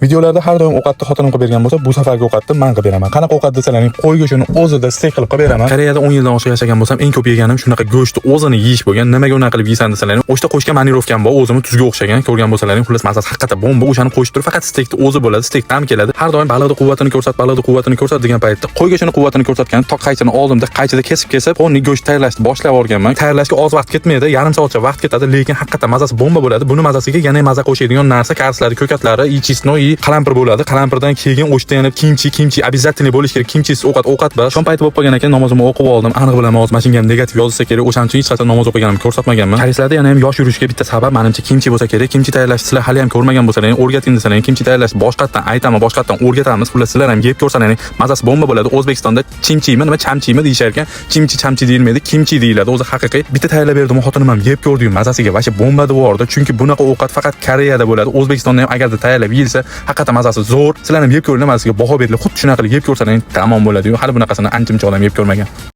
Videolarda har doim ovqatni xotinim qilib bergan bo'lsa, bu safargi ovqatni men qilib beraman. Qanaqa ovqat desalaring, qo'y go'shtini o'zida steak qilib beraman. Koreyada 10 yildan oshiq yashagan bo'lsam, eng ko'p yeganim shunaqa go'shtni o'zini yeyish bo'lgan. Nimaga unaqa qilib yeysan desalaring, o'shda qo'shgan manirovkam bor, o'zimni tuzga o'xshagan, ko'rgan bo'lsalaring, xullas mazasi haqiqatan bomba. O'shani qo'shib turib, faqat steakni o'zi bo'ladi, steak ham keladi. Har doim baliqning quvvatini ko'rsat degan paytda qo'y go'shtini quvvatini ko'rsatgan, tok qaychini oldimda qaychida kesib, o'rni go'sht tayyorlashni boshlab o'rganman. Tayyorlashga oz vaqt ketmaydi, yarim soatcha vaqt ketadi, lekin haqiqatan mazasi bomba bo'ladi. Buni mazasiga yana maza qo'shadigan narsa karslari, ko'katlari, chesnoy, qalampir bo'ladi. Qalampirdan keyin o'shda yana kimchi обязательно bo'lishi kerak. Kimchisiz ovqat bas. Shom payti bo'lib qolgan ekan, namozimni o'qib oldim. Aniq bilaman, hozir mashinam negativ yozilsa kerak. O'shaning uchun hech qachon namoz o'qiganimni ko'rsatmaganman. Koreyslarda yana ham yosh yurishga bitta sabab menimcha kimchi bo'lsa kerak. Kimchi tayyorlashni sizlar hali ham ko'rmagan bo'lsalaring, o'rgating desalaring, kimchi tayyorlashni boshqatdan aytaman, boshqatdan o'rgatamiz. Xullas sizlar ham yeb ko'rsalaring, mazasi bomba bo'ladi. O'zbekistonda chimchimi, nima chamchimi deyishar ekan. Chamchi deyilmaydi, kimchi deyiladi. O'zi haqiqiy. Bitta tayyorlab berdim, xotinim ham yeb ko'rdi, mazasiga vasha bomba devordi. Chunki bunaqa ovqat faqat Koreyada bo'ladi. O'zbekistonda ham agarda tayyorlab yeyilsa, haqiqatan mazasi zo'r. Sizlar ham yeb ko'ringlar, mazasiga baho beringlar. Xuddi shunaqa qilib yeb ko'rsalaring tamom bo'ladi-yu. Hali bunaqasini ancha-muncha odam yeb ko'rmagan.